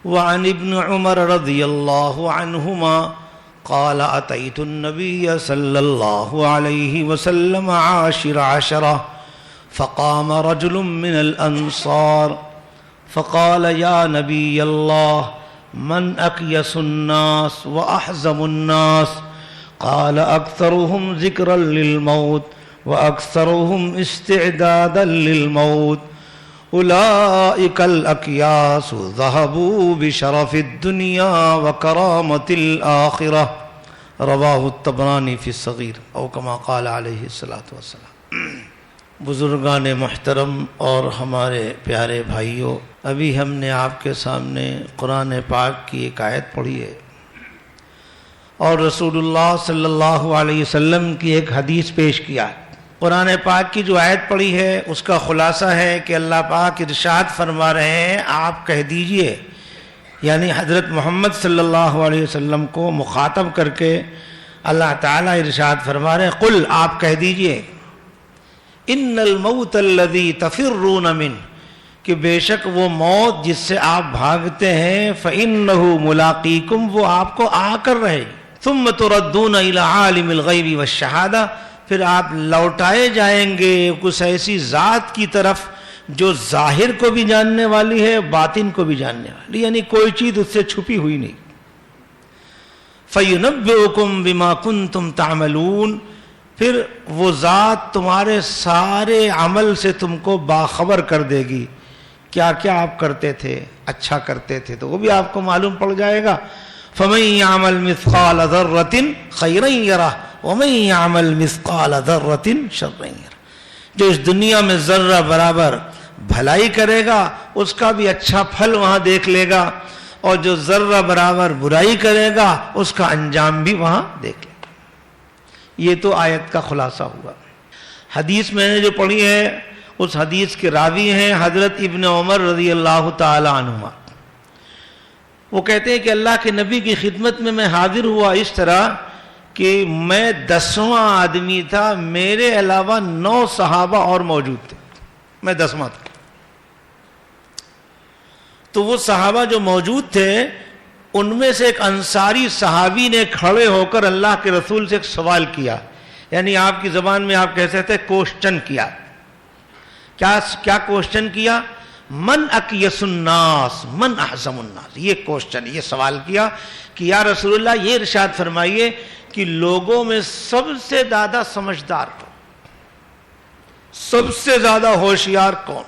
وعن ابن عمر رضی اللہ عنہما قال اتيت النبي صلى الله عليه وسلم عاشر عشرة فقام رجل من الأنصار فقال يا نبي الله من أكيس الناس وأحزم الناس؟ قال أكثرهم ذكرا للموت وأكثرهم استعدادا للموت أولئك الأكياس ذهبوا بشرف الدنيا وكرامة الآخرة رواہ الطبرانی فی الصغیر او کما قال علیہ الصلاۃ والسلام۔ بزرگان محترم اور ہمارے پیارے بھائیوں، ابھی ہم نے آپ کے سامنے قرآن پاک کی ایک آیت پڑھی ہے اور رسول اللہ صلی اللہ علیہ وسلم کی ایک حدیث پیش کیا ہے۔ قرآن پاک کی جو آیت پڑھی ہے اس کا خلاصہ ہے کہ اللہ پاک ارشاد فرما رہے ہیں آپ کہہ دیجئے، یعنی حضرت محمد صلی اللہ علیہ وسلم کو مخاطب کر کے اللہ تعالیٰ ارشاد فرما رہے ہیں، قل آپ کہہ دیجئے ان الموت الذی تفرون منہ، کہ بے شک وہ موت جس سے آپ بھاگتے ہیں فإنہ ملاقیکم، وہ آپ کو آ کر رہے گی، ثم تردون الی عالم الغیب والشہادہ، پھر آپ لوٹائے جائیں گے کچھ ایسی ذات کی طرف جو ظاہر کو بھی جاننے والی ہے باطن کو بھی جاننے والی، یعنی کوئی چیز اس سے چھپی ہوئی نہیں۔ فَيُنَبِّئُكُم بِمَا كُنتُمْ تَعْمَلُونَ، پھر وہ ذات تمہارے سارے عمل سے تم کو باخبر کر دے گی، کیا کیا آپ کرتے تھے، اچھا کرتے تھے تو وہ بھی آپ کو معلوم پڑ جائے گا۔ فَمَن يَعْمَلْ مِثْقَالَ ذَرَّةٍ خَيْرًا يَرَهُ وَمَن يَعْمَلْ مِثْقَالَ ذَرَّةٍ شَرًّا يَرَهُ، جو اس دنیا میں ذرہ برابر بھلائی کرے گا اس کا بھی اچھا پھل وہاں دیکھ لے گا، اور جو ذرہ برابر برائی کرے گا اس کا انجام بھی وہاں دیکھ لے گا۔ یہ تو آیت کا خلاصہ ہوا۔ حدیث میں نے جو پڑھی ہے اس حدیث کے راوی ہیں حضرت ابن عمر رضی اللہ تعالی عنہما۔ وہ کہتے ہیں کہ اللہ کے نبی کی خدمت میں حاضر ہوا اس طرح کہ میں 10واں آدمی تھا، میرے علاوہ 9 صحابہ اور موجود تھے، میں 10واں تھا۔ تو وہ صحابہ جو موجود تھے ان میں سے ایک انصاری صحابی نے کھڑے ہو کر اللہ کے رسول سے ایک سوال کیا، یعنی آپ کی زبان میں آپ کہہ سکتے کوشچن کیا۔ کیا کوشچن کیا؟ من اکیس الناس من احزم الناس، یہ کوشچن، یہ سوال کیا کہ یا رسول اللہ یہ ارشاد فرمائیے کہ لوگوں میں سب سے زیادہ سمجھدار کون، سب سے زیادہ ہوشیار کون،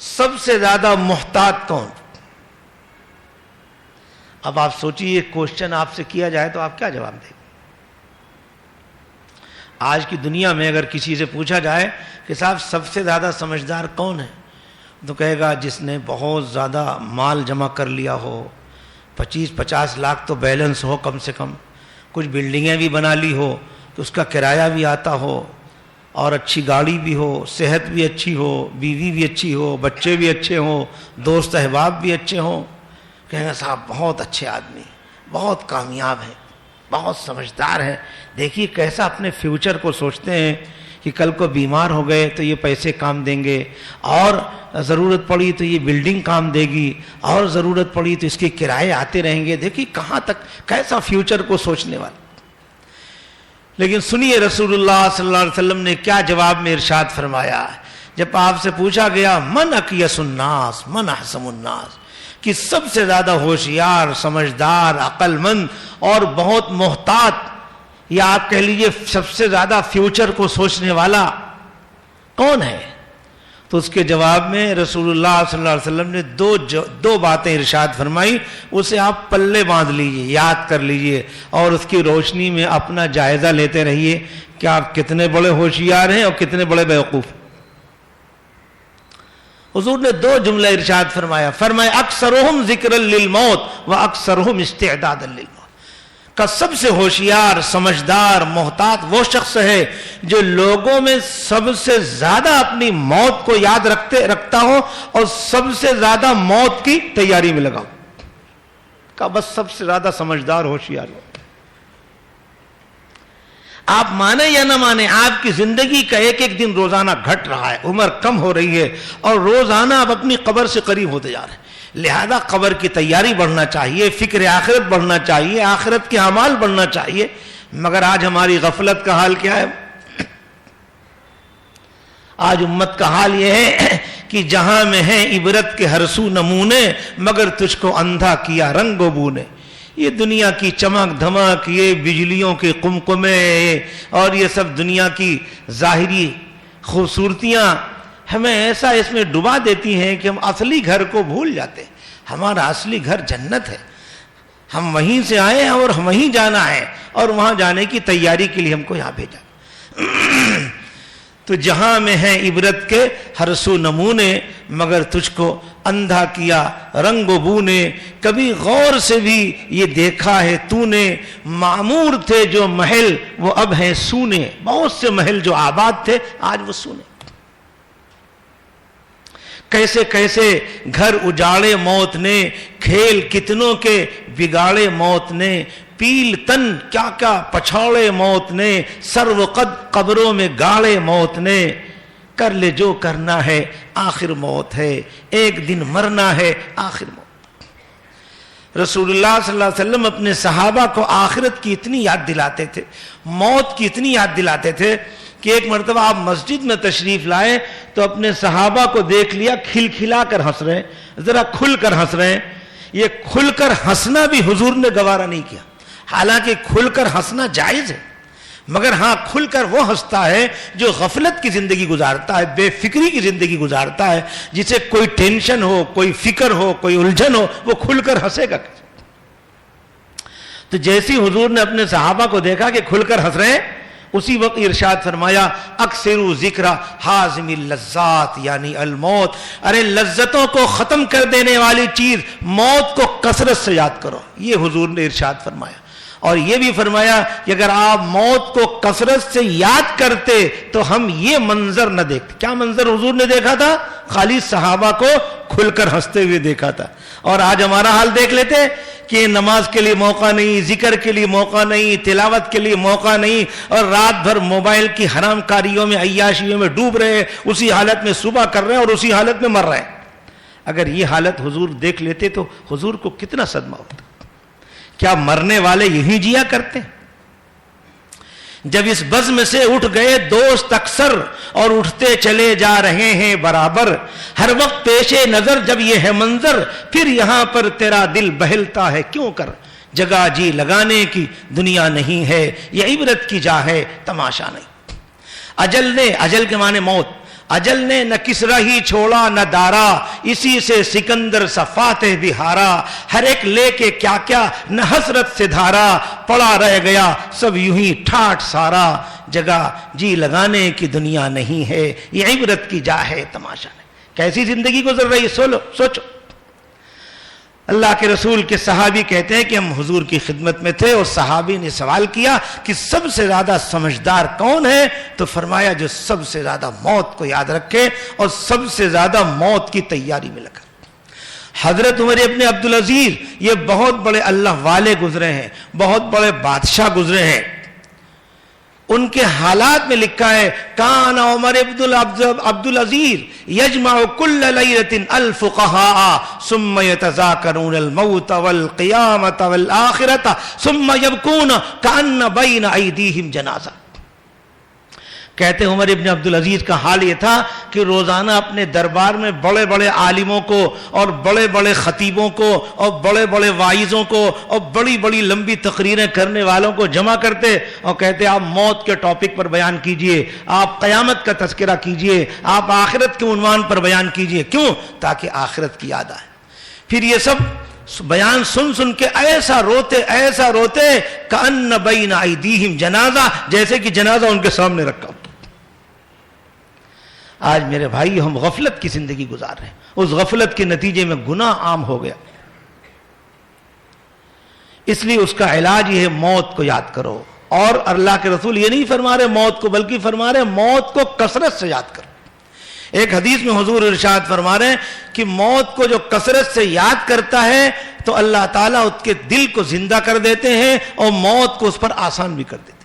سب سے زیادہ محتاط کون؟ اب آپ سوچیے یہ کوشچن آپ سے کیا جائے تو آپ کیا جواب دیں؟ آج کی دنیا میں اگر کسی سے پوچھا جائے کہ صاحب سب سے زیادہ سمجھدار کون ہے، تو کہے گا جس نے بہت زیادہ مال جمع کر لیا ہو، 25-50 لاکھ تو بیلنس ہو کم سے کم، کچھ بلڈنگیں بھی بنا لی ہو کہ اس کا کرایہ بھی آتا ہو، اور اچھی گاڑی بھی ہو، صحت بھی اچھی ہو، بیوی بھی اچھی ہو، بچے بھی اچھے ہوں، دوست احباب بھی اچھے ہوں، کہیں گے صاحب بہت اچھے آدمی، بہت کامیاب ہیں، بہت سمجھدار ہیں، دیکھیے کیسا اپنے فیوچر کو سوچتے ہیں کہ کل کو بیمار ہو گئے تو یہ پیسے کام دیں گے، اور ضرورت پڑی تو یہ بلڈنگ کام دے گی، اور ضرورت پڑی تو اس کے کرائے آتے رہیں گے، دیکھیے کہاں تک کیسا فیوچر کو سوچنے والا۔ لیکن سنیے رسول اللہ صلی اللہ علیہ وسلم نے کیا جواب میں ارشاد فرمایا۔ جب آپ سے پوچھا گیا من اکیس الناس من احزم الناس، کہ سب سے زیادہ ہوشیار، سمجھدار، عقل مند اور بہت محتاط، یا آپ کہہ لیجئے سب سے زیادہ فیوچر کو سوچنے والا کون ہے، تو اس کے جواب میں رسول اللہ صلی اللہ علیہ وسلم نے دو باتیں ارشاد فرمائی، اسے آپ پلے باندھ لیجئے، یاد کر لیجئے، اور اس کی روشنی میں اپنا جائزہ لیتے رہیے کہ آپ کتنے بڑے ہوشیار ہیں اور کتنے بڑے بیوقوف ہیں۔ حضور نے 2 جملہ ارشاد فرمایا، اکثرہم ذکرا للموت و اکثرہم استعدادا للموت، کا سب سے ہوشیار، سمجھدار، محتاط وہ شخص ہے جو لوگوں میں سب سے زیادہ اپنی موت کو یاد رکھتا ہو اور سب سے زیادہ موت کی تیاری میں لگا ہو، کا بس سب سے زیادہ سمجھدار، ہوشیار ہو۔ آپ مانیں یا نہ مانیں، آپ کی زندگی کا ایک ایک دن روزانہ گھٹ رہا ہے، عمر کم ہو رہی ہے، اور روزانہ آپ اپنی قبر سے قریب ہوتے جا رہے ہیں، لہذا قبر کی تیاری بڑھنا چاہیے، فکر آخرت بڑھنا چاہیے، آخرت کے اعمال بڑھنا چاہیے. مگر آج ہماری غفلت کا حال کیا ہے؟ آج امت کا حال یہ ہے کہ جہاں میں ہیں عبرت کے ہر سو نمونے، مگر تجھ کو اندھا کیا رنگ و بو نے. یہ دنیا کی چمک دھمک، یہ بجلیوں کے قمقمے اور یہ سب دنیا کی ظاہری خوبصورتیاں ہمیں ایسا اس میں ڈبا دیتی ہیں کہ ہم اصلی گھر کو بھول جاتے ہیں. ہمارا اصلی گھر جنت ہے، ہم وہیں سے آئے ہیں اور ہم وہیں جانا ہے، اور وہاں جانے کی تیاری کے لیے ہم کو یہاں بھیجا. تو جہاں میں ہیں عبرت کے ہر سو نمونے، مگر تجھ کو اندھا کیا رنگ و بو نے. کبھی غور سے بھی یہ دیکھا ہے تو نے، معمور تھے جو محل وہ اب ہیں سونے. بہت سے محل جو آباد تھے آج وہ سونے. کیسے کیسے گھر اجاڑے موت نے، کھیل کتنوں کے بگاڑے موت نے. پیل تن کیا کیا پچھاڑے موت نے، سر و قد قبروں میں گاڑے موت نے. کر لے جو کرنا ہے آخر موت ہے، ایک دن مرنا ہے آخر موت. رسول اللہ صلی اللہ علیہ وسلم اپنے صحابہ کو آخرت کی اتنی یاد دلاتے تھے، موت کی اتنی یاد دلاتے تھے کہ ایک مرتبہ آپ مسجد میں تشریف لائے تو اپنے صحابہ کو دیکھ لیا کھلکھلا کر ہنس رہے ہیں، ذرا کھل کر ہنس رہے ہیں. یہ کھل کر ہنسنا بھی حضور نے گوارا نہیں کیا. حالانکہ کھل کر ہنسنا جائز ہے، مگر ہاں کھل کر وہ ہنستا ہے جو غفلت کی زندگی گزارتا ہے، بے فکری کی زندگی گزارتا ہے، جسے کوئی ٹینشن ہو، کوئی فکر ہو، کوئی الجھن ہو، وہ کھل کر ہنسے گا. تو جیسی حضور نے اپنے صحابہ کو دیکھا کہ کھل کر ہنس رہے ہیں، اسی وقت ارشاد فرمایا اکثروا ذکر حازم اللذات یعنی الموت. ارے لذتوں کو ختم کر دینے والی چیز موت کو کثرت سے یاد کرو. یہ حضور نے ارشاد فرمایا. اور یہ بھی فرمایا کہ اگر آپ موت کو کثرت سے یاد کرتے تو ہم یہ منظر نہ دیکھتے. کیا منظر حضور نے دیکھا تھا؟ خالی صحابہ کو کھل کر ہنستے ہوئے دیکھا تھا. اور آج ہمارا حال دیکھ لیتے کہ نماز کے لیے موقع نہیں، ذکر کے لیے موقع نہیں، تلاوت کے لیے موقع نہیں، اور رات بھر موبائل کی حرام کاریوں میں، عیاشیوں میں ڈوب رہے ہیں، اسی حالت میں صبح کر رہے ہیں اور اسی حالت میں مر رہے ہیں. اگر یہ حالت حضور دیکھ لیتے تو حضور کو کتنا صدمہ ہوتا. کیا مرنے والے یہی جیا کرتے؟ جب اس بزم سے اٹھ گئے دوست اکثر اور اٹھتے چلے جا رہے ہیں برابر، ہر وقت پیش نظر جب یہ ہے منظر، پھر یہاں پر تیرا دل بہلتا ہے کیوں کر. جگہ جی لگانے کی دنیا نہیں ہے، یہ عبرت کی جا ہے تماشا نہیں. اجل کے معنی موت. اجل نے نہ کسرا ہی چھوڑا نہ دارا، اسی سے سکندر سا فاتح بھی ہارا. ہر ایک لے کے کیا کیا نہ حسرت سے دھارا، پڑا رہ گیا سب یوں ہی ٹھاٹ سارا. جگہ جی لگانے کی دنیا نہیں ہے، یہ عبرت کی جا ہے تماشا نہیں. کیسی زندگی گزر رہی ہے سوچو. اللہ کے رسول کے صحابی کہتے ہیں کہ ہم حضور کی خدمت میں تھے اور صحابی نے سوال کیا کہ سب سے زیادہ سمجھدار کون ہے؟ تو فرمایا جو سب سے زیادہ موت کو یاد رکھے اور سب سے زیادہ موت کی تیاری میں لگا. حضرت عمر ابن عبدالعزیز یہ بہت بڑے اللہ والے گزرے ہیں، بہت بڑے بادشاہ گزرے ہیں. ان کے حالات میں لکھا ہے کان عمر ابن عبدالعزیز یجمع کل لیلۃ الفقہاء ثم یتذاکرون الموت والقیامۃ والآخرۃ ثم یبکون کأن بین ایدیہم جنازہ. کہتے عمر ابن عبدالعزیز کا حال یہ تھا کہ روزانہ اپنے دربار میں بڑے بڑے عالموں کو اور بڑے بڑے خطیبوں کو اور بڑے بڑے واعظوں کو اور بڑی بڑی لمبی تقریریں کرنے والوں کو جمع کرتے اور کہتے آپ موت کے ٹاپک پر بیان کیجئے، آپ قیامت کا تذکرہ کیجئے، آپ آخرت کے عنوان پر بیان کیجئے. کیوں؟ تاکہ آخرت کی یاد آئے. پھر یہ سب بیان سن کے ایسا روتے کأن بین ایدیہم جنازہ، جیسے کہ جنازہ ان کے سامنے رکھا. آج میرے بھائی ہم غفلت کی زندگی گزار رہے ہیں، اس غفلت کے نتیجے میں گناہ عام ہو گیا. اس لیے اس کا علاج یہ ہے موت کو یاد کرو. اور اللہ کے رسول یہ نہیں فرما رہے موت کو، بلکہ فرما رہے موت کو کثرت سے یاد کرو. ایک حدیث میں حضور ارشاد فرما رہے ہیں کہ موت کو جو کثرت سے یاد کرتا ہے تو اللہ تعالیٰ اس کے دل کو زندہ کر دیتے ہیں اور موت کو اس پر آسان بھی کر دیتے ہیں.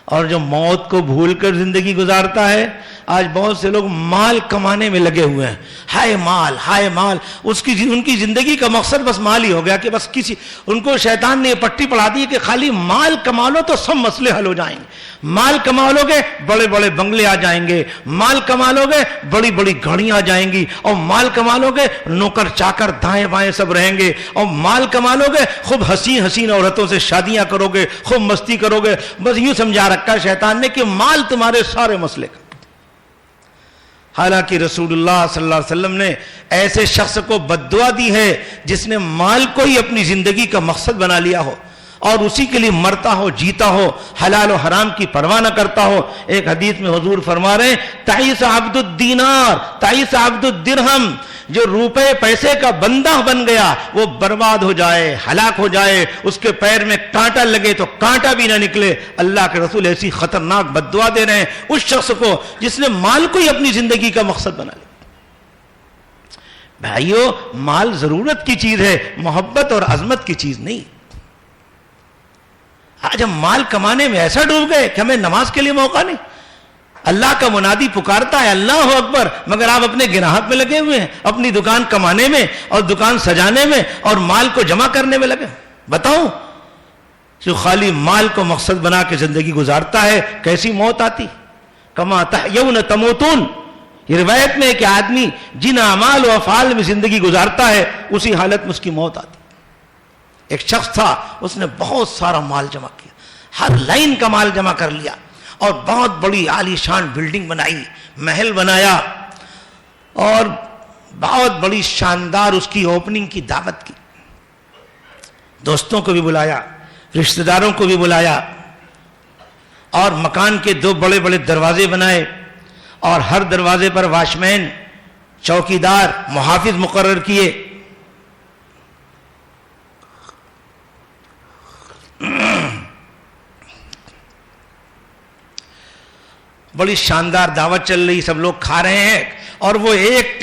اور جو موت کو بھول کر زندگی گزارتا ہے. آج بہت سے لوگ مال کمانے میں لگے ہوئے ہیں. ہائے مال ہائے مال. ان کی زندگی کا مقصد بس مال ہی ہو گیا کہ بس ان کو شیطان نے یہ پٹی پڑھا دی کہ خالی مال کما لو تو سب مسئلے حل ہو جائیں گے. مال کما لو گے بڑے بڑے بنگلے آ جائیں گے, مال کما لو گے بڑی بڑی گاڑیاں آ جائیں گی, اور مال کما لو گے نوکر چاکر دائیں بائیں سب رہیں گے, اور مال کما لو گے خوب حسین حسین عورتوں سے شادیاں کرو گے, خوب مستی کرو گے. بس یوں سمجھا رکھا شیطان نے کہ مال تمہارے سارے مسئلے کا. حالانکہ رسول اللہ صلی اللہ علیہ وسلم نے ایسے شخص کو بددعا دی ہے جس نے مال کو ہی اپنی زندگی کا مقصد بنا لیا ہو اور اسی کے لیے مرتا ہو جیتا ہو, حلال و حرام کی پرواہ نہ کرتا ہو. ایک حدیث میں حضور فرما رہے ہیں تعیس عبد الدینار تعیس عبد الدرہم, جو روپے پیسے کا بندہ بن گیا وہ برباد ہو جائے, ہلاک ہو جائے, اس کے پیر میں کانٹا لگے تو کانٹا بھی نہ نکلے. اللہ کے رسول ایسی خطرناک بددعا دے رہے ہیں اس شخص کو جس نے مال کو ہی اپنی زندگی کا مقصد بنا لیا. بھائیو, مال ضرورت کی چیز ہے, محبت اور عظمت کی چیز نہیں. آج ہم مال کمانے میں ایسا ڈوب گئے کہ ہمیں نماز کے لیے موقع نہیں. اللہ کا منادی پکارتا ہے اللہ اکبر, مگر آپ اپنے گناہت میں لگے ہوئے ہیں, اپنی دکان کمانے میں اور دکان سجانے میں اور مال کو جمع کرنے میں لگے. بتاؤں جو خالی مال کو مقصد بنا کے زندگی گزارتا ہے کیسی موت آتی. کما تحیون تموتون, یہ روایت میں ہے کہ آدمی جن اعمال و افعال میں زندگی گزارتا ہے اسی حالت میں اس کی موت آتی. ایک شخص تھا, اس نے بہت سارا مال جمع کیا, ہر لائن کا مال جمع کر لیا اور بہت بڑی عالی شان بلڈنگ بنائی, محل بنایا, اور بہت بڑی شاندار اس کی اوپننگ کی دعوت کی. دوستوں کو بھی بلایا, رشتہ داروں کو بھی بلایا, اور مکان کے 2 بڑے بڑے دروازے بنائے اور ہر دروازے پر واچ مین, چوکیدار, محافظ مقرر کیے. بڑی شاندار دعوت چل رہی, سب لوگ کھا رہے ہیں, اور وہ ایک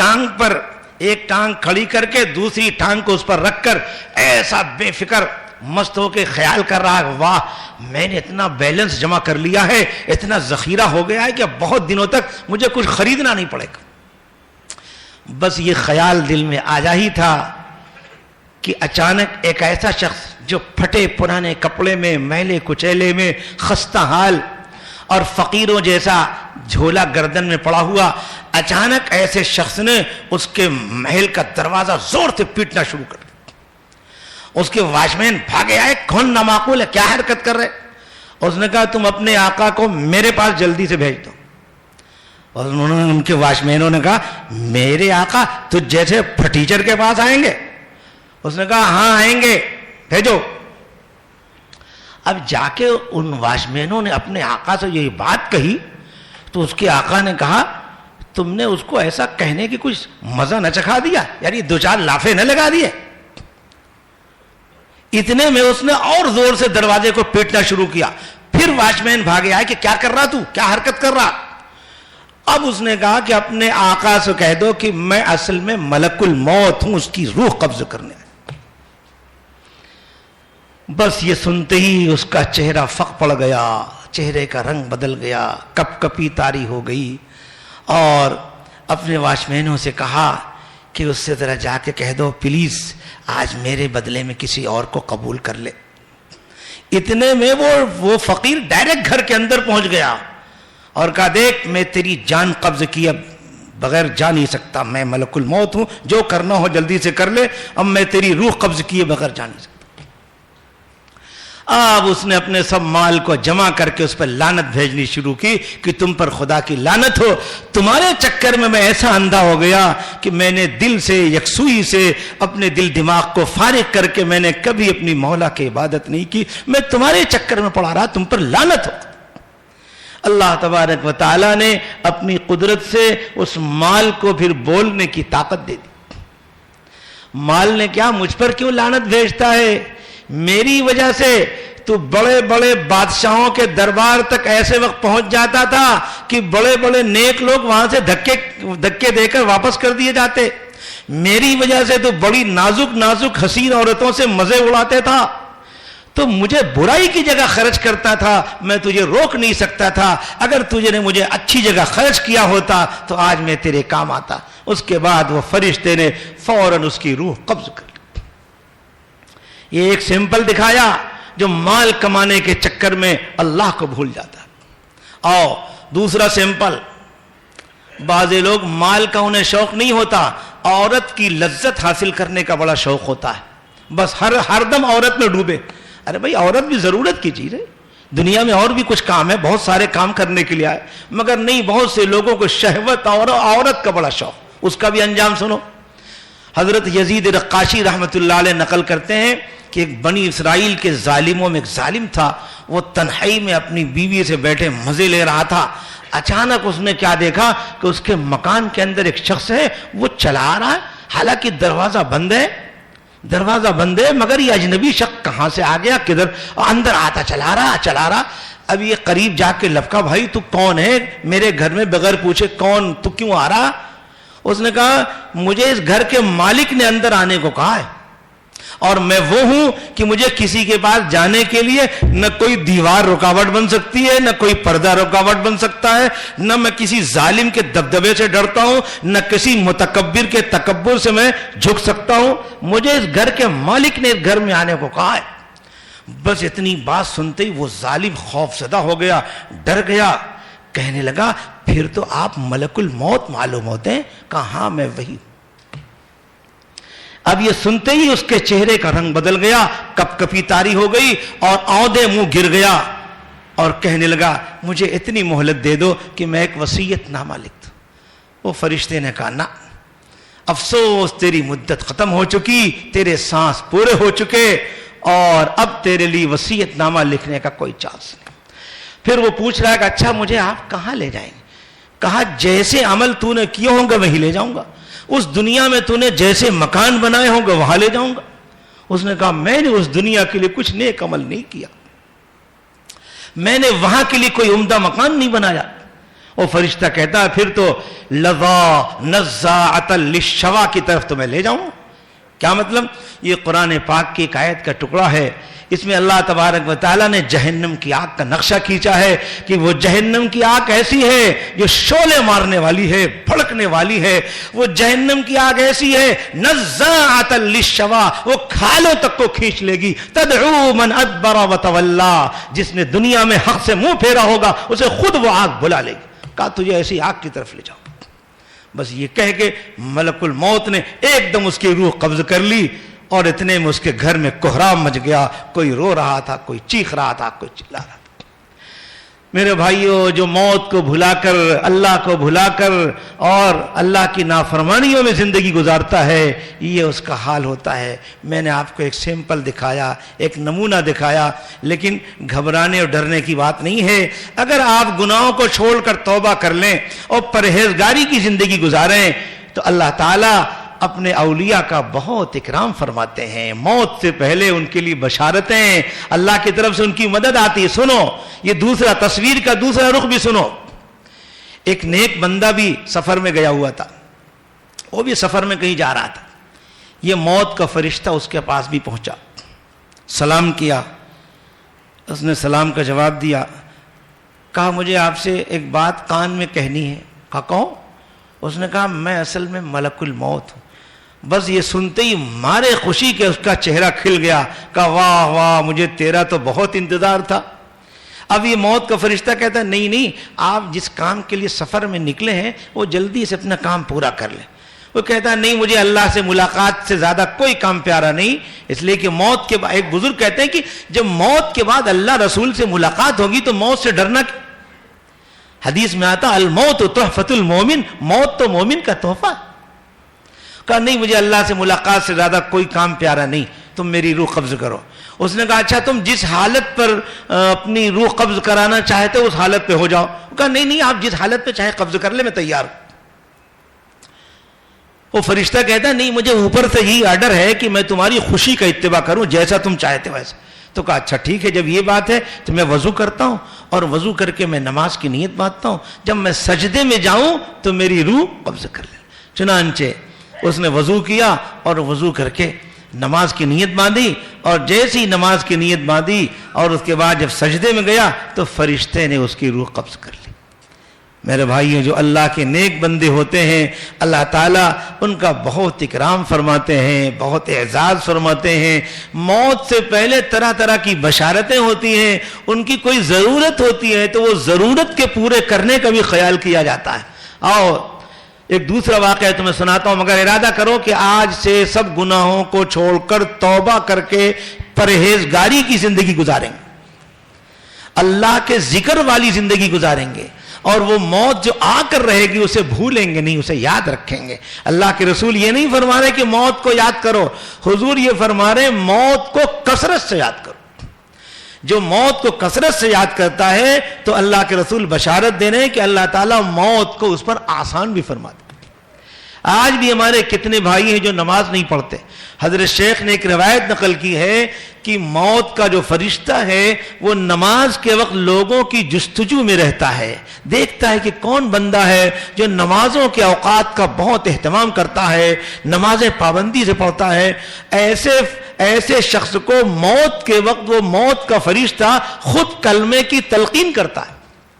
ٹانگ کھڑی کر کے دوسری ٹانگ کو اس پر رکھ کر ایسا بے فکر مست ہو کے خیال کر رہا ہے واہ میں نے اتنا بیلنس جمع کر لیا ہے, اتنا ذخیرہ ہو گیا ہے کہ اب بہت دنوں تک مجھے کچھ خریدنا نہیں پڑے گا. بس یہ خیال دل میں آیا ہی تھا کہ اچانک ایک ایسا شخص جو پھٹے پرانے کپڑے میں, میلے کچیلے میں, خستہ حال اور فقیروں جیسا جھولا گردن میں پڑا ہوا, اچانک ایسے شخص نے اس کے محل کا دروازہ زور سے پیٹنا شروع کر دیا. اس کے واچ مین بھاگے آئے, کون نامعقول ہے, کیا حرکت کر رہے؟ اس نے کہا تم اپنے آقا کو میرے پاس جلدی سے بھیج دو. اور ان کے واچ مینوں نے کہا میرے آقا تجھ جیسے پھٹیچر کے پاس آئیں گے؟ اس نے کہا ہاں آئیں گے, بھیجو. اب جا کے ان واچ مینوں نے اپنے آقا سے یہ بات کہی تو اس کے آقا نے کہا تم نے اس کو ایسا کہنے کی کچھ مزہ نہ چکھا دیا, یعنی 2-4 لافے نہ لگا دیے؟ اتنے میں اس نے اور زور سے دروازے کو پیٹنا شروع کیا. پھر واچ مین بھاگے آئے کہ کیا کر رہا تو, کیا حرکت کر رہا؟ اب اس نے کہا کہ اپنے آقا سے کہہ دو کہ میں اصل میں ملک الموت ہوں, اس کی روح قبض کرنے. بس یہ سنتے ہی اس کا چہرہ فق پڑ گیا, چہرے کا رنگ بدل گیا, کپ کپی طاری ہو گئی, اور اپنے واچ مینوں سے کہا کہ اس سے ذرا جا کے کہہ دو پلیز آج میرے بدلے میں کسی اور کو قبول کر لے. اتنے میں وہ فقیر ڈائریکٹ گھر کے اندر پہنچ گیا اور کہا دیکھ میں تیری جان قبض کیے بغیر جا نہیں سکتا, میں ملک الموت ہوں, جو کرنا ہو جلدی سے کر لے, اب میں تیری روح قبض کیے بغیر جا نہیں سکتا. اب اس نے اپنے سب مال کو جمع کر کے اس پر لعنت بھیجنی شروع کی کہ تم پر خدا کی لعنت ہو, تمہارے چکر میں ایسا اندھا ہو گیا کہ میں نے دل سے یکسوئی سے اپنے دل دماغ کو فارغ کر کے میں نے کبھی اپنی مولا کی عبادت نہیں کی, میں تمہارے چکر میں پڑا رہا, تم پر لعنت ہو. اللہ تبارک و تعالیٰ نے اپنی قدرت سے اس مال کو پھر بولنے کی طاقت دے دی. مال نے کیا مجھ پر کیوں لعنت بھیجتا ہے؟ میری وجہ سے تو بڑے بڑے بادشاہوں کے دربار تک ایسے وقت پہنچ جاتا تھا کہ بڑے بڑے نیک لوگ وہاں سے دھکے دے کر واپس کر دیے جاتے. میری وجہ سے تو بڑی نازک حسین عورتوں سے مزے اڑاتے تھا. تو مجھے برائی کی جگہ خرچ کرتا تھا، میں تجھے روک نہیں سکتا تھا، اگر تجھے نے مجھے اچھی جگہ خرچ کیا ہوتا تو آج میں تیرے کام آتا۔ اس کے بعد وہ فرشتے نے فوراً اس کی روح قبض کر لی۔ یہ ایک سمپل دکھایا جو مال کمانے کے چکر میں اللہ کو بھول جاتا۔ اور دوسرا سمپل، بعض لوگ مال کا انہیں شوق نہیں ہوتا، عورت کی لذت حاصل کرنے کا بڑا شوق ہوتا ہے، بس ہر دم عورت میں ڈوبے۔ ارے بھائی عورت بھی ضرورت کی چیز ہے، دنیا میں اور بھی کچھ کام ہے، بہت سارے کام کرنے کے لیے آئے، مگر نہیں، بہت سے لوگوں کو شہوت اور عورت کا بڑا شوق۔ اس کا بھی انجام سنو۔ حضرت یزید رقاشی رحمۃ اللہ علیہ نقل کرتے ہیں کہ ایک بنی اسرائیل کے ظالموں میں ایک ظالم تھا، وہ تنہائی میں اپنی بیوی سے بیٹھے مزے لے رہا تھا۔ اچانک اس نے کیا دیکھا کہ اس کے مکان کے اندر ایک شخص ہے، وہ چلا رہا ہے، حالانکہ دروازہ بند ہے، مگر یہ اجنبی شخص کہاں سے آ گیا، کدھر اندر آتا چلا رہا۔ اب یہ قریب جا کے لپکا، بھائی تو کون ہے میرے گھر میں بغیر پوچھے، کون تو کیوں آ رہا؟ اس نے کہا مجھے اس گھر کے مالک نے اندر آنے کو کہا ہے، اور میں وہ ہوں کہ مجھے کسی کے پاس جانے کے لیے نہ کوئی دیوار رکاوٹ بن سکتی ہے، نہ کوئی پردہ رکاوٹ بن سکتا ہے، نہ میں کسی ظالم کے دبدبے سے ڈرتا ہوں، نہ کسی متکبر کے تکبر سے میں جھک سکتا ہوں، مجھے اس گھر کے مالک نے اس گھر میں آنے کو کہا ہے۔ بس اتنی بات سنتے ہی وہ ظالم خوف زدہ ہو گیا، ڈر گیا، کہنے لگا پھر تو آپ ملک الموت معلوم ہوتے ہیں؟ کہا ہاں میں وہی۔ اب یہ سنتے ہی اس کے چہرے کا رنگ بدل گیا، کپ کپی طاری ہو گئی اور اودے منہ گر گیا، اور کہنے لگا مجھے اتنی مہلت دے دو کہ میں ایک وصیت نامہ لکھ دوں۔ وہ فرشتے نے کہا نہ، افسوس تیری مدت ختم ہو چکی، تیرے سانس پورے ہو چکے، اور اب تیرے لیے وصیت نامہ لکھنے کا کوئی چانس نہیں۔ پھر وہ پوچھ رہا ہے کہ اچھا مجھے آپ کہاں لے جائیں گے؟ کہا جیسے عمل تو نے کیے ہوں گے وہیں لے جاؤں گا، اس دنیا میں تو نے جیسے مکان بنائے ہوں گے وہاں لے جاؤں گا۔ اس نے کہا میں نے اس دنیا کے لیے کچھ نیک عمل نہیں کیا، میں نے وہاں کے لیے کوئی عمدہ مکان نہیں بنایا۔ وہ فرشتہ کہتا ہے پھر تو لظا نزاعۃ للشوا کی طرف تو میں لے جاؤں۔ کیا مطلب؟ یہ قرآن پاک کی ایک آیت کا ٹکڑا ہے، اس میں اللہ تبارک و تعالیٰ نے جہنم کی آگ کا نقشہ کھینچا ہے کہ وہ جہنم کی آگ ایسی ہے جو شعلے مارنے والی ہے، بھڑکنے والی ہے۔ وہ جہنم کی آگ ایسی ہے نزاعۃ للشوا، وہ کھالوں تک کو کھینچ لے گی۔ تدعو من ادبر وتولا، جس نے دنیا میں حق سے منہ پھیرا ہوگا اسے خود وہ آگ بلا لے گی۔ کہا تجھے ایسی آگ کی طرف لے جاؤ۔ بس یہ کہہ کے ملک الموت نے ایک دم اس کی روح قبض کر لی، اور اتنے میں اس کے گھر میں کوہرام مچ گیا، کوئی رو رہا تھا، کوئی چیخ رہا تھا، کوئی چلا رہا تھا۔ میرے بھائیوں، جو موت کو بھلا کر، اللہ کو بھلا کر اور اللہ کی نافرمانیوں میں زندگی گزارتا ہے، یہ اس کا حال ہوتا ہے۔ میں نے آپ کو ایک سیمپل دکھایا، ایک نمونہ دکھایا، لیکن گھبرانے اور ڈرنے کی بات نہیں ہے۔ اگر آپ گناہوں کو چھوڑ کر توبہ کر لیں اور پرہیزگاری کی زندگی گزاریں تو اللہ تعالیٰ اپنے اولیاء کا بہت اکرام فرماتے ہیں۔ موت سے پہلے ان کے لیے بشارتیں، اللہ کی طرف سے ان کی مدد آتی ہے۔ سنو یہ دوسرا تصویر کا دوسرا رخ بھی سنو۔ ایک نیک بندہ بھی سفر میں گیا ہوا تھا، وہ بھی سفر میں کہیں جا رہا تھا۔ یہ موت کا فرشتہ اس کے پاس بھی پہنچا، سلام کیا، اس نے سلام کا جواب دیا، کہا مجھے آپ سے ایک بات کان میں کہنی ہے۔ کہا کہو۔ اس نے کہا میں اصل میں ملک الموت ہوں۔ بس یہ سنتے ہی مارے خوشی کے اس کا چہرہ کھل گیا، کہا واہ واہ مجھے تیرا تو بہت انتظار تھا۔ اب یہ موت کا فرشتہ کہتا ہے نہیں آپ جس کام کے لیے سفر میں نکلے ہیں وہ جلدی سے اپنا کام پورا کر لیں۔ وہ کہتا ہے نہیں مجھے اللہ سے ملاقات سے زیادہ کوئی کام پیارا نہیں، اس لیے کہ موت کے بعد، ایک بزرگ کہتے ہیں کہ جب موت کے بعد اللہ رسول سے ملاقات ہوگی تو موت سے ڈرنا کیا؟ حدیث میں آتا الموت تحفۃ المومن، موت تو مومن کا تحفہ۔ کہا نہیں مجھے اللہ سے ملاقات سے زیادہ کوئی کام پیارا نہیں، تم میری روح قبض کرو۔ اس نے کہا اچھا تم جس حالت پر اپنی روح قبض کرانا چاہتے ہو اس حالت پہ ہو جاؤ۔ کہا نہیں آپ جس حالت پہ چاہے قبض کر لے میں تیار ہوں۔ وہ فرشتہ کہتا ہے نہیں مجھے اوپر سے ہی آرڈر ہے کہ میں تمہاری خوشی کا اتباع کروں، جیسا تم چاہتے ہو ویسا۔ تو کہا اچھا ٹھیک ہے جب یہ بات ہے تو میں وضو کرتا ہوں، اور وضو کر کے میں نماز کی نیت باندھتا ہوں، جب میں سجدے میں جاؤں تو میری روح قبض کر لے۔ چنانچہ اس نے وضو کیا اور وضو کر کے نماز کی نیت باندھی اور جیسی نماز کی نیت باندھی اور اس کے بعد جب سجدے میں گیا تو فرشتے نے اس کی روح قبض کر لی۔ میرے بھائیوں، جو اللہ کے نیک بندے ہوتے ہیں اللہ تعالیٰ ان کا بہت اکرام فرماتے ہیں، بہت اعزاز فرماتے ہیں۔ موت سے پہلے طرح طرح کی بشارتیں ہوتی ہیں، ان کی کوئی ضرورت ہوتی ہے تو وہ ضرورت کے پورے کرنے کا بھی خیال کیا جاتا ہے۔ آؤ ایک دوسرا واقعہ تمہیں سناتا ہوں، مگر ارادہ کرو کہ آج سے سب گناہوں کو چھوڑ کر توبہ کر کے پرہیزگاری کی زندگی گزاریں گے، اللہ کے ذکر والی زندگی گزاریں گے، اور وہ موت جو آ کر رہے گی اسے بھولیں گے نہیں، اسے یاد رکھیں گے۔ اللہ کے رسول یہ نہیں فرما رہے کہ موت کو یاد کرو، حضور یہ فرما رہے موت کو کثرت سے یاد کرو۔ جو موت کو کثرت سے یاد کرتا ہے تو اللہ کے رسول بشارت دے رہے ہیں کہ اللہ تعالیٰ موت کو اس پر آسان بھی فرماتا ہے۔ آج بھی ہمارے کتنے بھائی ہیں جو نماز نہیں پڑھتے۔ حضرت شیخ نے ایک روایت نقل کی ہے کہ موت کا جو فرشتہ ہے وہ نماز کے وقت لوگوں کی جستجو میں رہتا ہے، دیکھتا ہے کہ کون بندہ ہے جو نمازوں کے اوقات کا بہت اہتمام کرتا ہے، نمازیں پابندی سے پڑھتا ہے۔ ایسے شخص کو موت کے وقت وہ موت کا فرشتہ خود کلمے کی تلقین کرتا ہے۔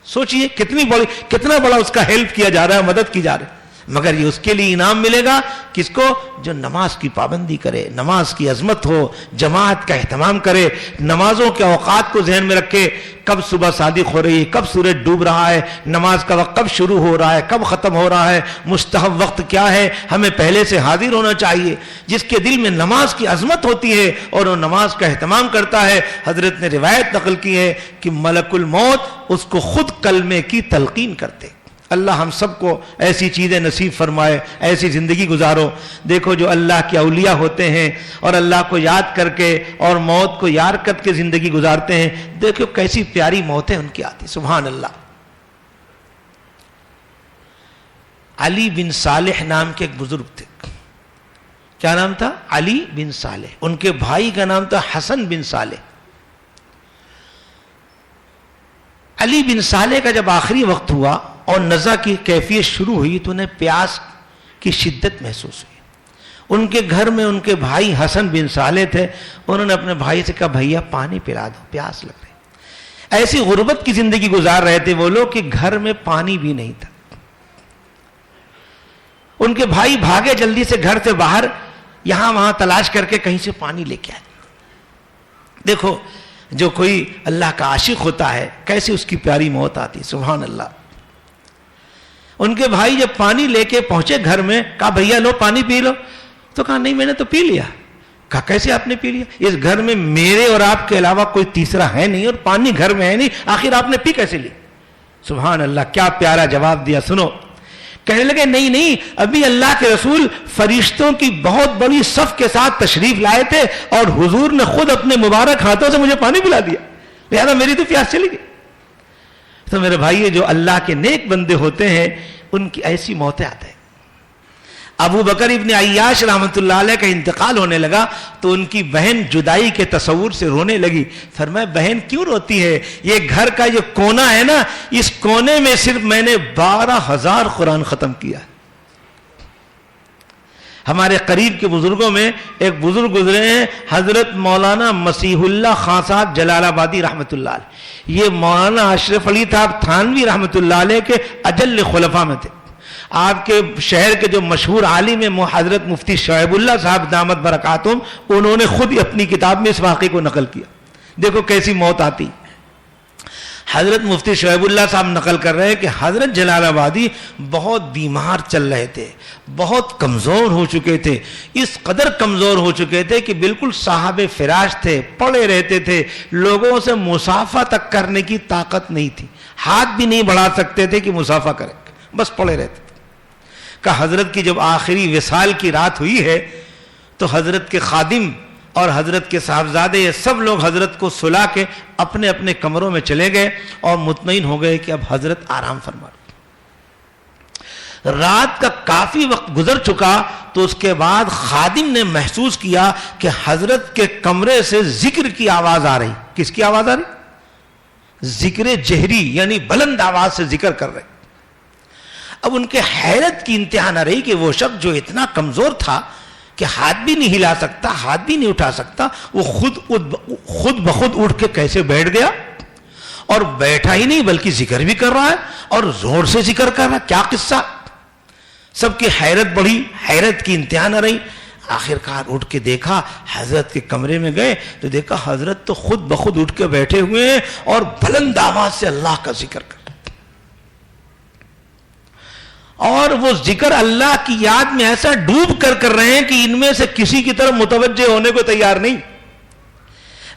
سوچئے کتنا بڑا اس کا ہیلپ کیا جا رہا ہے، مدد کی جا رہی ہے، مگر یہ اس کے لیے انعام ملے گا کس کو؟ جو نماز کی پابندی کرے، نماز کی عظمت ہو، جماعت کا اہتمام کرے، نمازوں کے اوقات کو ذہن میں رکھے، کب صبح صادق ہو رہی ہے، کب سورج ڈوب رہا ہے، نماز کا وقت کب شروع ہو رہا ہے، کب ختم ہو رہا ہے، مستحب وقت کیا ہے، ہمیں پہلے سے حاضر ہونا چاہیے۔ جس کے دل میں نماز کی عظمت ہوتی ہے اور وہ نماز کا اہتمام کرتا ہے، حضرت نے روایت نقل کی ہے کہ ملک الموت اس کو خود کلمے کی تلقین کرتے۔ اللہ ہم سب کو ایسی چیزیں نصیب فرمائے، ایسی زندگی گزارو۔ دیکھو جو اللہ کے اولیاء ہوتے ہیں اور اللہ کو یاد کر کے اور موت کو یاد کر کے زندگی گزارتے ہیں، دیکھو کیسی پیاری موتیں ان کی آتی، سبحان اللہ۔ علی بن صالح نام کے ایک بزرگ تھے، کیا نام تھا؟ علی بن صالح۔ ان کے بھائی کا نام تھا حسن بن صالح۔ علی بن صالح کا جب آخری وقت ہوا اور نزع کی کیفیت شروع ہوئی تو انہیں پیاس کی شدت محسوس ہوئی۔ ان کے گھر میں ان کے بھائی حسن بن صالح تھے، انہوں نے اپنے بھائی سے کہا بھیا پانی پلا دو، پیاس لگ رہی۔ ایسی غربت کی زندگی گزار رہے تھے وہ لوگ کہ گھر میں پانی بھی نہیں تھا۔ ان کے بھائی بھاگے جلدی سے گھر سے باہر، یہاں وہاں تلاش کر کے کہیں سے پانی لے کے آئے۔ دیکھو جو کوئی اللہ کا عاشق ہوتا ہے کیسی اس کی پیاری موت آتی، سبحان اللہ۔ ان کے بھائی جب پانی لے کے پہنچے گھر میں، کہا بھیا لو پانی پی لو، تو کہا نہیں میں نے تو پی لیا۔ کہا کیسے آپ نے پی لیا؟ اس گھر میں میرے اور آپ کے علاوہ کوئی تیسرا ہے نہیں اور پانی گھر میں ہے نہیں، آخر آپ نے پی کیسے لی؟ سبحان اللہ، کیا پیارا جواب دیا، سنو۔ کہنے لگے نہیں ابھی اللہ کے رسول فرشتوں کی بہت بڑی صف کے ساتھ تشریف لائے تھے اور حضور نے خود اپنے مبارک ہاتھوں سے مجھے پانی پلا دیا، لہذا میری تو پیاس چلی گئی۔ تو میرے بھائی جو اللہ کے نیک بندے ہوتے ہیں ان کی ایسی موتیں آتے ہیں۔ ابو بکر ابن عیاش رحمۃ اللہ علیہ کا انتقال ہونے لگا تو ان کی بہن جدائی کے تصور سے رونے لگی۔ فرمایا بہن کیوں روتی ہے؟ یہ گھر کا جو کونا ہے نا، اس کونے میں صرف میں نے 12,000 قرآن ختم کیا۔ ہمارے قریب کے بزرگوں میں ایک بزرگ گزرے ہیں حضرت مولانا مسیح اللہ خان صاحب جلال آبادی رحمۃ اللہ علیہ۔ یہ مولانا اشرف علی صاحب تھانوی رحمۃ اللہ علیہ کے اجل خلفاء میں تھے۔ آپ کے شہر کے جو مشہور عالم حضرت مفتی شعیب اللہ صاحب دامت برکاتہم، انہوں نے خود اپنی کتاب میں اس واقعے کو نقل کیا۔ دیکھو کیسی موت آتی۔ حضرت مفتی شعیب اللہ صاحب نقل کر رہے ہیں کہ حضرت جلال آبادی بہت بیمار چل رہے تھے، بہت کمزور ہو چکے تھے، اس قدر کمزور ہو چکے تھے کہ بالکل صاحب فراش تھے، پڑے رہتے تھے، لوگوں سے مصافحہ تک کرنے کی طاقت نہیں تھی، ہاتھ بھی نہیں بڑھا سکتے تھے کہ مصافحہ کریں، بس پڑے رہتے تھے۔ کہ حضرت کی جب آخری وصال کی رات ہوئی ہے تو حضرت کے خادم اور حضرت کے صاحبزادے یہ سب لوگ حضرت کو سلا کے اپنے اپنے کمروں میں چلے گئے اور مطمئن ہو گئے کہ اب حضرت آرام فرما رہے۔ رات کا کافی وقت گزر چکا تو اس کے بعد خادم نے محسوس کیا کہ حضرت کے کمرے سے ذکر کی آواز آ رہی۔ کس کی آواز آ رہی؟ ذکر جہری، یعنی بلند آواز سے ذکر کر رہے۔ اب ان کے حیرت کی انتہا نہ رہی کہ وہ شخص جو اتنا کمزور تھا کہ ہاتھ بھی نہیں ہلا سکتا, ہاتھ بھی نہیں اٹھا سکتا, وہ خود بخود اٹھ کے کیسے بیٹھ گیا, اور بیٹھا ہی نہیں بلکہ ذکر بھی کر رہا ہے اور زور سے ذکر کر رہا ہے. کیا قصہ. سب کی حیرت بڑھی, حیرت کی انتہا نہ رہی. آخر کار اٹھ کے دیکھا, حضرت کے کمرے میں گئے تو دیکھا حضرت تو خود بخود اٹھ کے بیٹھے ہوئے ہیں اور بلند آواز سے اللہ کا ذکر کر, اور وہ ذکر اللہ کی یاد میں ایسا ڈوب کر رہے ہیں کہ ان میں سے کسی کی طرف متوجہ ہونے کو تیار نہیں.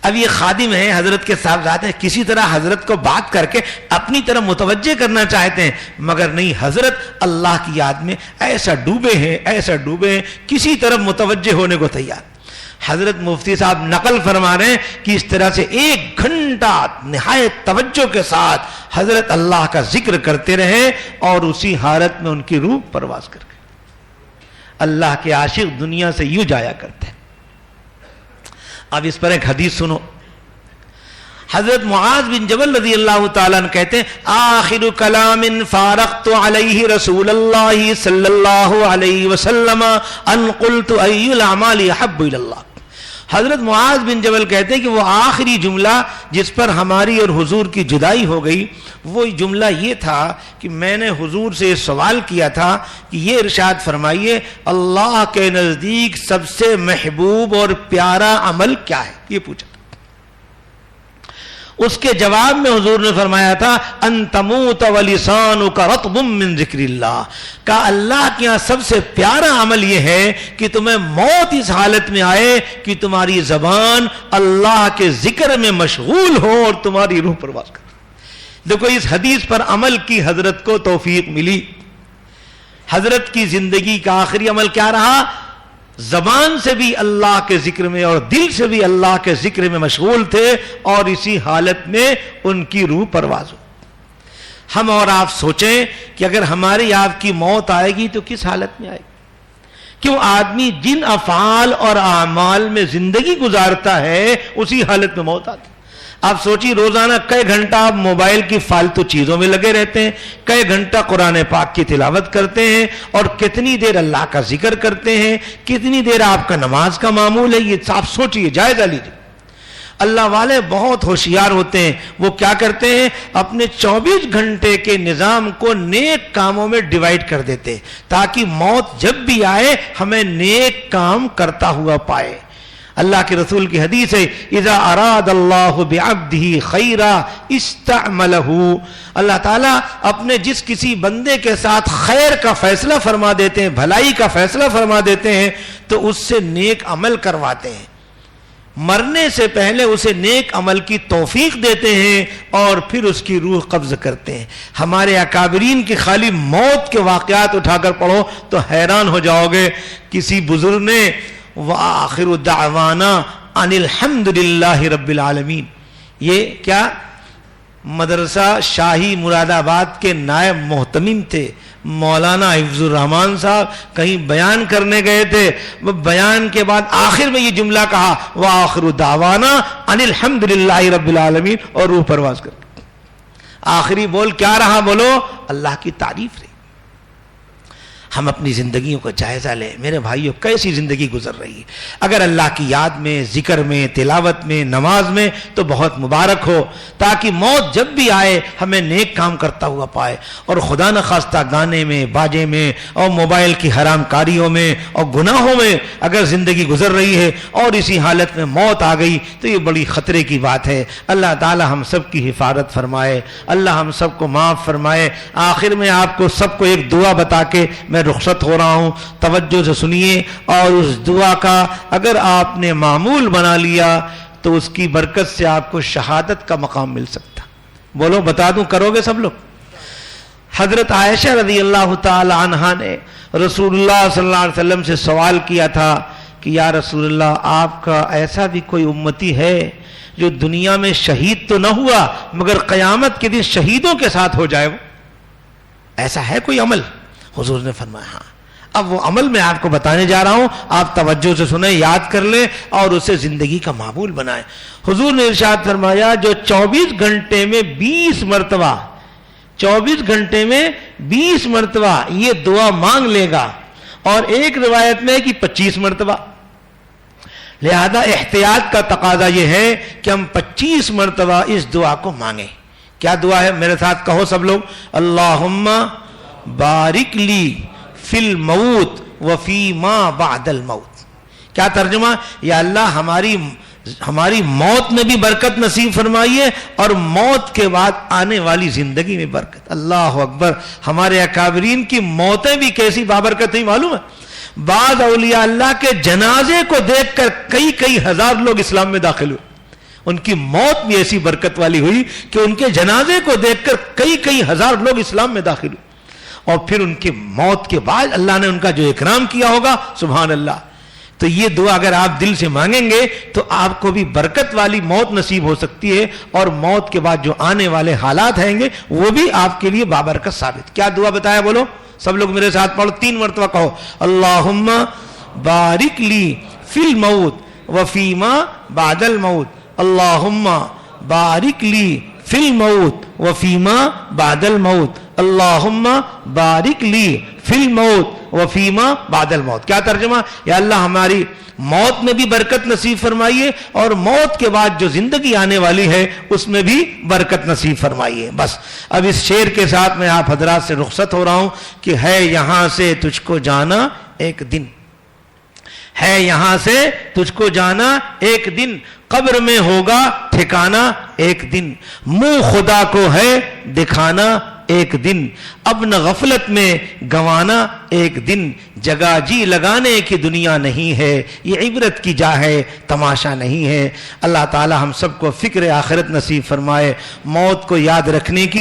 اب یہ خادم ہیں, حضرت کے صاحبزادے ہیں, کسی طرح حضرت کو بات کر کے اپنی طرف متوجہ کرنا چاہتے ہیں, مگر نہیں, حضرت اللہ کی یاد میں ایسا ڈوبے ہیں کسی طرف متوجہ ہونے کو تیار. حضرت مفتی صاحب نقل فرما رہے ہیں کہ اس طرح سے 1 گھنٹہ نہایت توجہ کے ساتھ حضرت اللہ کا ذکر کرتے رہے, اور اسی حالت میں ان کی روح پرواز کر گئی. اللہ کے عاشق دنیا سے یوں جایا کرتے ہیں. اب اس پر ایک حدیث سنو. حضرت معاذ بن جبل رضی اللہ تعالیٰ عنہ کہتے ہیں, آخر کلام فارقت علیہ رسول اللہ صلی اللہ علیہ وسلم ان قلت ای الاعمال احب الی اللہ. حضرت معاذ بن جبل کہتے ہیں کہ وہ آخری جملہ جس پر ہماری اور حضور کی جدائی ہو گئی, وہ جملہ یہ تھا کہ میں نے حضور سے سوال کیا تھا کہ یہ ارشاد فرمائیے اللہ کے نزدیک سب سے محبوب اور پیارا عمل کیا ہے, یہ پوچھا. اس کے جواب میں حضور نے فرمایا تھا ان تموت ولسانک رطب من ذکر اللہ, کہ اللہ کے یہاں سب سے پیارا عمل یہ ہے کہ تمہیں موت اس حالت میں آئے کہ تمہاری زبان اللہ کے ذکر میں مشغول ہو اور تمہاری روح پرواز کرے. دیکھو اس حدیث پر عمل کی حضرت کو توفیق ملی. حضرت کی زندگی کا آخری عمل کیا رہا؟ زبان سے بھی اللہ کے ذکر میں اور دل سے بھی اللہ کے ذکر میں مشغول تھے, اور اسی حالت میں ان کی روح پرواز ہو. ہم اور آپ سوچیں کہ اگر ہماری آپ کی موت آئے گی تو کس حالت میں آئے گی؟ کیوں آدمی جن افعال اور اعمال میں زندگی گزارتا ہے اسی حالت میں موت آتی. آپ سوچیے روزانہ کئی گھنٹہ آپ موبائل کی فالتو چیزوں میں لگے رہتے ہیں, کئی گھنٹہ قرآن پاک کی تلاوت کرتے ہیں, اور کتنی دیر اللہ کا ذکر کرتے ہیں, کتنی دیر آپ کا نماز کا معمول ہے, یہ آپ سوچیے, جائزہ لیجیے. اللہ والے بہت ہوشیار ہوتے ہیں. وہ کیا کرتے ہیں؟ اپنے 24 گھنٹے کے نظام کو نیک کاموں میں ڈیوائیڈ کر دیتے ہیں, تاکہ موت جب بھی آئے ہمیں نیک کام کرتا ہوا پائے. اللہ کے رسول کی حدیث ہے, اذا اراد اللہ بعبدہ خیرا استعملہ. اللہ تعالیٰ اپنے جس کسی بندے کے ساتھ خیر کا فیصلہ فرما دیتے ہیں, بھلائی کا فیصلہ فرما دیتے ہیں, تو اس سے نیک عمل کرواتے ہیں. مرنے سے پہلے اسے نیک عمل کی توفیق دیتے ہیں, اور پھر اس کی روح قبض کرتے ہیں. ہمارے اکابرین کی خالی موت کے واقعات اٹھا کر پڑھو تو حیران ہو جاؤ گے. کسی بزرگ نے وآخر دعوانا ان الحمد للہ رب العالمین, یہ کیا مدرسہ شاہی مراد آباد کے نائب محتمم تھے مولانا حفظ الرحمان صاحب, کہیں بیان کرنے گئے تھے. وہ بیان کے بعد آخر میں یہ جملہ کہا وآخر دعوانا ان الحمد للہ رب العالمین, اور روح پرواز کر. آخری بول کیا رہا؟ بولو اللہ کی تعریف رہی. ہم اپنی زندگیوں کا جائزہ لیں میرے بھائیوں, کیسی زندگی گزر رہی ہے. اگر اللہ کی یاد میں, ذکر میں, تلاوت میں, نماز میں, تو بہت مبارک ہو, تاکہ موت جب بھی آئے ہمیں نیک کام کرتا ہوا پائے. اور خدا نخواستہ گانے میں, باجے میں, اور موبائل کی حرام کاریوں میں اور گناہوں میں اگر زندگی گزر رہی ہے اور اسی حالت میں موت آ گئی تو یہ بڑی خطرے کی بات ہے. اللہ تعالی ہم سب کی حفاظت فرمائے, اللہ ہم سب کو معاف فرمائے. آخر میں آپ کو سب کو ایک دعا بتا کے میں رخصت ہو رہا ہوں, توجہ سے سنیے, اور اس دعا کا اگر آپ نے معمول بنا لیا تو اس کی برکت سے آپ کو شہادت کا مقام مل سکتا. بولو بتا دوں, کرو گے سب لوگ؟ حضرت عائشہ رضی اللہ تعالی عنہا نے رسول اللہ صلی اللہ علیہ وسلم سے سوال کیا تھا کہ یا رسول اللہ, آپ کا ایسا بھی کوئی امتی ہے جو دنیا میں شہید تو نہ ہوا مگر قیامت کے دن شہیدوں کے ساتھ ہو جائے؟ وہ ایسا ہے کوئی عمل؟ حضور نے فرمایا ہاں. اب وہ عمل میں آپ کو بتانے جا رہا ہوں, آپ توجہ سے سنیں, یاد کر لیں اور اسے زندگی کا معمول بنائیں. حضور نے ارشاد فرمایا جو 24 گھنٹے میں 20 مرتبہ 24 گھنٹے میں 20 مرتبہ یہ دعا مانگ لے گا اور ایک روایت میں کہ 25 مرتبہ. لہذا احتیاط کا تقاضا یہ ہے کہ ہم 25 مرتبہ اس دعا کو مانگیں. کیا دعا ہے؟ میرے ساتھ کہو سب لوگ. اللہم بارک لی فی الموت وفی ما بعد الموت. کیا ترجمہ؟ یا اللہ ہماری موت میں بھی برکت نصیب فرمائیے اور موت کے بعد آنے والی زندگی میں برکت. اللہ اکبر. ہمارے اکابرین کی موتیں بھی کیسی بابرکت ہیں معلوم ہے. بعض اولیاء اللہ کے جنازے کو دیکھ کر کئی ہزار لوگ اسلام میں داخل ہوئے. ان کی موت بھی ایسی برکت والی ہوئی کہ ان کے جنازے کو دیکھ کر کئی ہزار لوگ اسلام میں داخل ہوئے. اور پھر ان کی موت کے بعد اللہ نے ان کا جو اکرام کیا ہوگا, سبحان اللہ. تو یہ دعا اگر آپ دل سے مانگیں گے تو آپ کو بھی برکت والی موت نصیب ہو سکتی ہے, اور موت کے بعد جو آنے والے حالات ہیں گے وہ بھی آپ کے لیے بابرکت ثابت. کیا دعا بتایا بولو سب لوگ میرے ساتھ پڑھو, 3 مرتبہ کہو. اللہم بارک لی فی الموت وفی ما بعد الموت. اللہم بارک لی فی الموت وفی ما بعد الموت. اللہم بارک لی فی الموت وفی ما بعد الموت. کیا ترجمہ؟ یا اللہ ہماری موت میں بھی برکت نصیب فرمائیے اور موت کے بعد جو زندگی آنے والی ہے اس میں بھی برکت نصیب فرمائیے. بس اب اس شعر کے ساتھ میں آپ حضرات سے رخصت ہو رہا ہوں کہ ہے یہاں سے تجھ کو جانا ایک دن, ہے یہاں سے تجھ کو جانا ایک دن, قبر میں ہوگا ٹھکانا ایک دن, منہ خدا کو ہے دکھانا ایک دن, اب نہ غفلت میں گنوانا ایک دن, جگہ جی لگانے کی دنیا نہیں ہے, یہ عبرت کی جا ہے تماشا نہیں ہے. اللہ تعالی ہم سب کو فکر آخرت نصیب فرمائے, موت کو یاد رکھنے کی